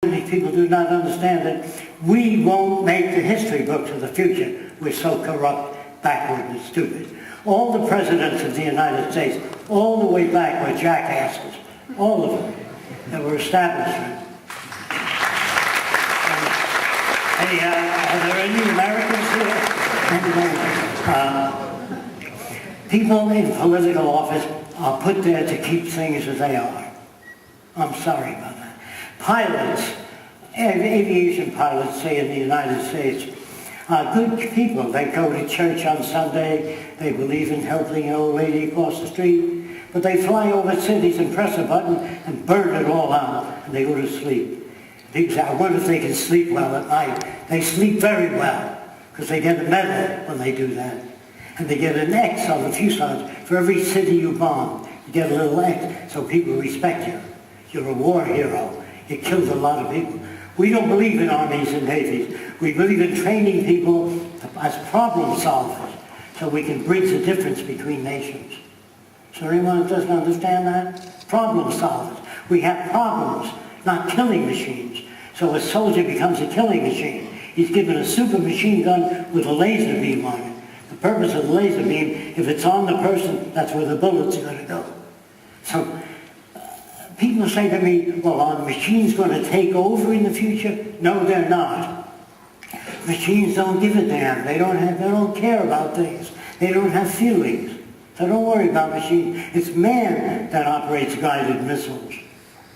Many people do not understand that we won't make the history books of the future. We're so corrupt, backward, and stupid. All the presidents of the United States, all the way back, were jackasses. All of them that were establishment. Hey, are there any Americans here? People in political office are put there to keep things as they are. I'm sorry about that. Pilots, aviation pilots, say in the United States, are good people. They go to church on Sunday, they believe in helping an old lady across the street, but they fly over cities and press a button and burn it all out, and they go to sleep. People say, I wonder if they can sleep well at night. They sleep very well, because they get a medal when they do that. And they get an X on the fuselage for every city you bomb. You get a little X, so people respect you. You're a war hero. You killed a lot of people. We don't believe in armies and navies. We believe in training people as problem solvers, so we can bridge the difference between nations. So anyone that doesn't understand that? Problem solvers. We have problems, not killing machines. So a soldier becomes a killing machine. He's given a super machine gun with a laser beam on it. The purpose of the laser beam, if it's on the person, that's where the bullets are going to go. So people say to me, well, are the machines going to take over in the future? No, they're not. Machines don't give a damn. They don't care about things. They don't have feelings. So don't worry about machines. It's man that operates guided missiles.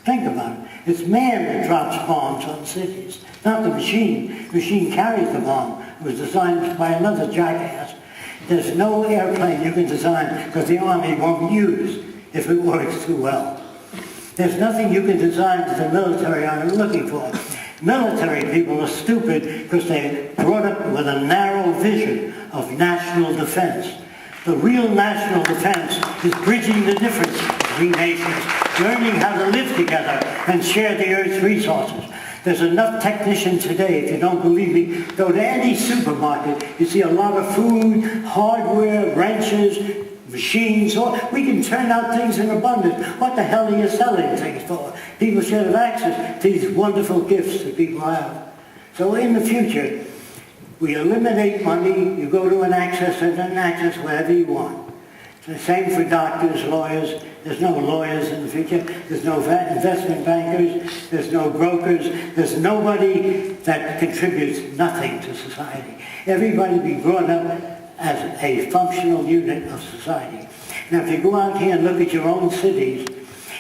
Think about it. It's man that drops bombs on cities, not the machine. The machine carries the bomb. It was designed by another jackass. There's no airplane you can design because the Army won't use if it works too well. There's nothing you can design that the military aren't looking for. Military people are stupid because they're brought up with a narrow vision of national defense. The real national defense is bridging the difference between nations, learning how to live together and share the Earth's resources. There's enough technicians today, if you don't believe me, go to any supermarket, you see a lot of food, hardware, wrenches, machines. We can turn out things in abundance. What the hell are you selling things for? People should have access to these wonderful gifts that people have. So in the future, we eliminate money. You go to an access center and access wherever you want. It's the same for doctors, lawyers. There's no lawyers in the future. There's no investment bankers. There's no brokers. There's nobody that contributes nothing to society. Everybody be brought up as a functional unit of society. Now, if you go out here and look at your own cities,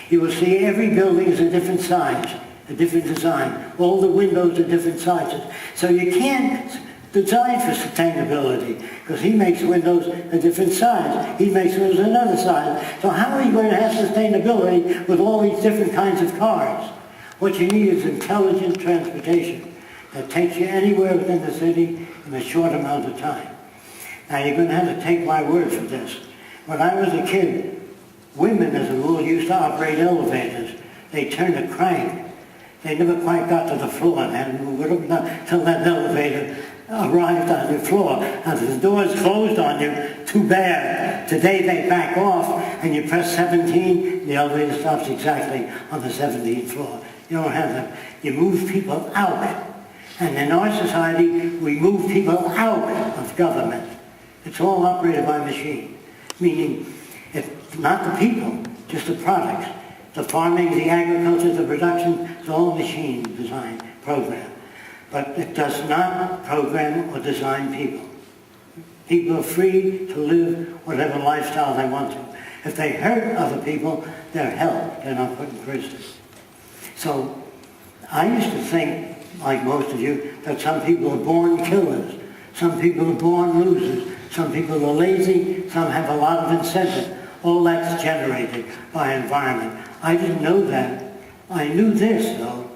you will see every building is a different size, a different design. All the windows are different sizes. So you can't design for sustainability because he makes windows a different size. He makes windows another size. So how are you going to have sustainability with all these different kinds of cars? What you need is intelligent transportation that takes you anywhere within the city in a short amount of time. Now, you're going to have to take my word for this. When I was a kid, women, as a rule, used to operate elevators. They turned a crank. They never quite got to the floor and moved it up until that elevator arrived on the floor. Now, if the door's closed on you, too bad. Today, they back off, and you press 17, the elevator stops exactly on the 17th floor. You don't have that. You move people out. And in our society, we move people out of government. It's all operated by machine, meaning it's not the people, just the products. The farming, the agriculture, the production, it's all machine design, program. But it does not program or design people. People are free to live whatever lifestyle they want to. If they hurt other people, they're held. They're not put in prison. So I used to think, like most of you, that some people are born killers. Some people are born losers. Some people are lazy, some have a lot of incentive. All that's generated by environment. I didn't know that. I knew this, though.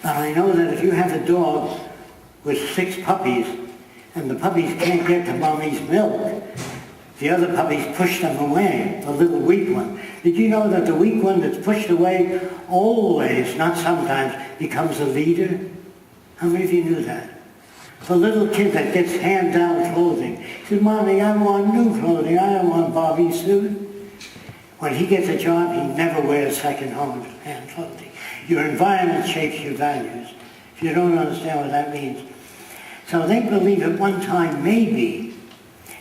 But I know that if you have a dog with 6 puppies, and the puppies can't get to mommy's milk, the other puppies push them away, the little weak one. Did you know that the weak one that's pushed away always, not sometimes, becomes a leader? How many of you knew that? The little kid that gets hand-down clothing. He says, Mommy, I want new clothing. I don't want Bobby's suit. When he gets a job, he never wears second-hand clothing. Your environment shapes your values. If you don't understand what that means. So they believe at one time maybe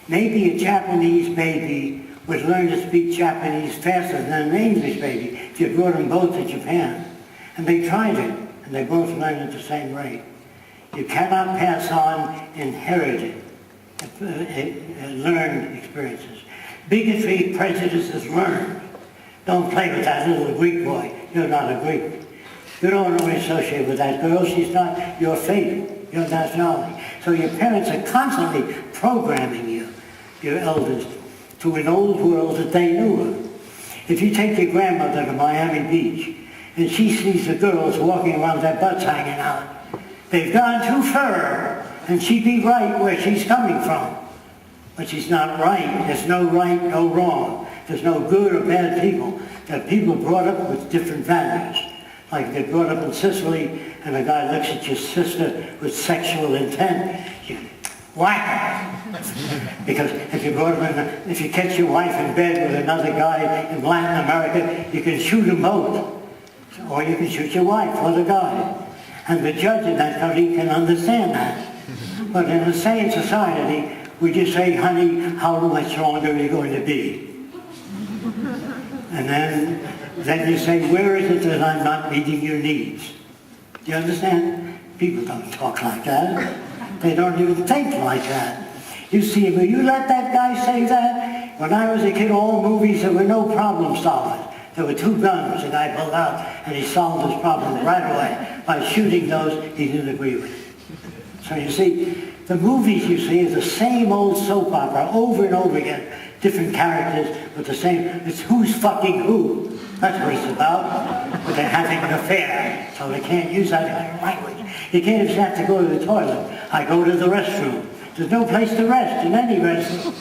a Japanese baby would learn to speak Japanese faster than an English baby if you brought them both to Japan. And they tried it, and they both learned at the same rate. You cannot pass on inherited, learned experiences. Bigotry, prejudice is learned. Don't play with that little Greek boy. You're not a Greek. You don't want to associate with that girl. She's not your favorite, your nationality. So your parents are constantly programming you, your elders, to an old world that they knew of. If you take your grandmother to Miami Beach and she sees the girls walking around with their butts hanging out, they've gone too far, and she'd be right where she's coming from. But she's not right. There's no right, no wrong. There's no good or bad people. There are people brought up with different values. Like they're brought up in Sicily, and a guy looks at your sister with sexual intent, you whack her. Because if you catch your wife in bed with another guy in Latin America, you can shoot them both. Or you can shoot your wife or the guy. And the judge in that country can understand that. But in a sane society, we just say, honey, how much longer are you going to be? And then you say, where is it that I'm not meeting your needs? Do you understand? People don't talk like that. They don't even think like that. You see, will you let that guy say that? When I was a kid, all movies, there were no problem solvers. There were two guns the guy pulled out, and he solved his problem right away by shooting those he didn't agree with. So you see, the movies you see is the same old soap opera over and over again. Different characters with the same, it's who's fucking who. That's what it's about. But they're having an affair, so they can't use that kind of language. You can't even have to go to the toilet. I go to the restroom. There's no place to rest in any restroom.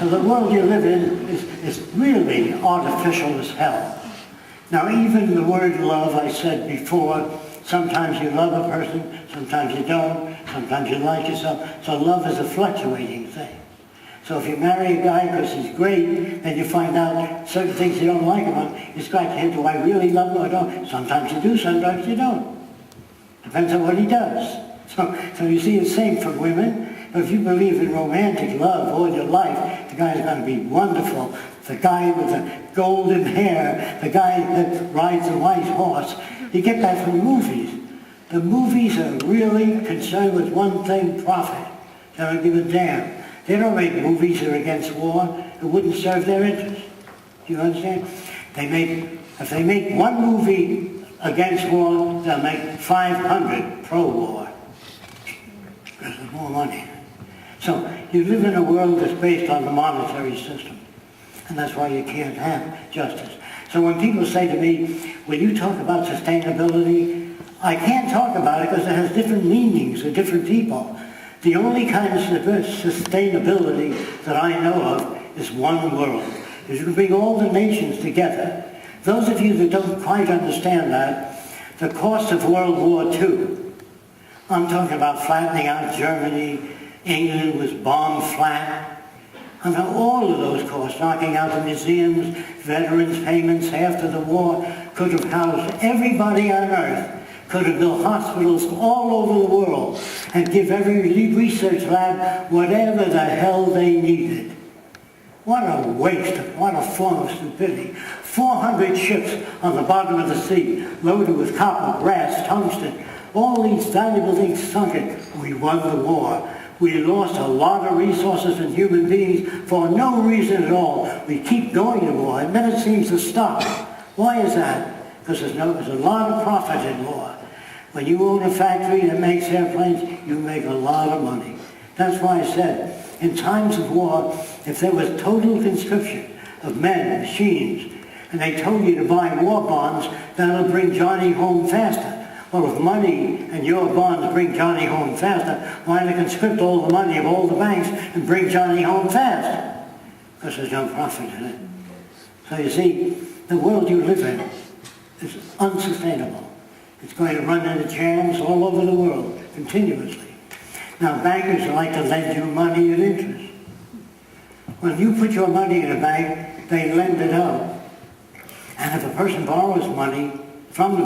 So the world you live in is really artificial as hell. Now even the word love, I said before, sometimes you love a person, sometimes you don't, sometimes you like yourself. So love is a fluctuating thing. So if you marry a guy because he's great, then you find out certain things you don't like about him, you scratch your head, do I really love him or don't? Sometimes you do, sometimes you don't. Depends on what he does. So you see, it's the same for women. But if you believe in romantic love all your life, the guy's going to be wonderful. The guy with the golden hair, the guy that rides a white horse. You get that from movies. The movies are really concerned with one thing, profit. They don't give a damn. They don't make movies that are against war. It wouldn't serve their interest. Do you understand? If they make one movie against war, they'll make 500 pro-war. Because there's more money. So you live in a world that's based on the monetary system. And that's why you can't have justice. So when people say to me, will you talk about sustainability? I can't talk about it because it has different meanings for different people. The only kind of sustainability that I know of is one world. Is you bring all the nations together. Those of you that don't quite understand that, the cost of World War II, I'm talking about flattening out Germany, England was bombed flat. I mean, all of those costs, knocking out the museums, veterans' payments after the war, could have housed everybody on earth, could have built hospitals all over the world, and give every research lab whatever the hell they needed. What a waste, what a form of stupidity. 400 ships on the bottom of the sea, loaded with copper, brass, tungsten, all these valuable things sunken. We won the war. We lost a lot of resources and human beings for no reason at all. We keep going to war, and then it seems to stop. Why is that? Because there's a lot of profit in war. When you own a factory that makes airplanes, you make a lot of money. That's why I said, in times of war, if there was total conscription of men, machines, and they told you to buy war bonds, that'll bring Johnny home faster. Well, if money and your bonds bring Johnny home faster, why not conscript all the money of all the banks and bring Johnny home fast? Because there's no profit in it. So you see, the world you live in is unsustainable. It's going to run into jams all over the world, continuously. Now, bankers like to lend you money at interest. When you put your money in a bank, they lend it out. And if a person borrows money from the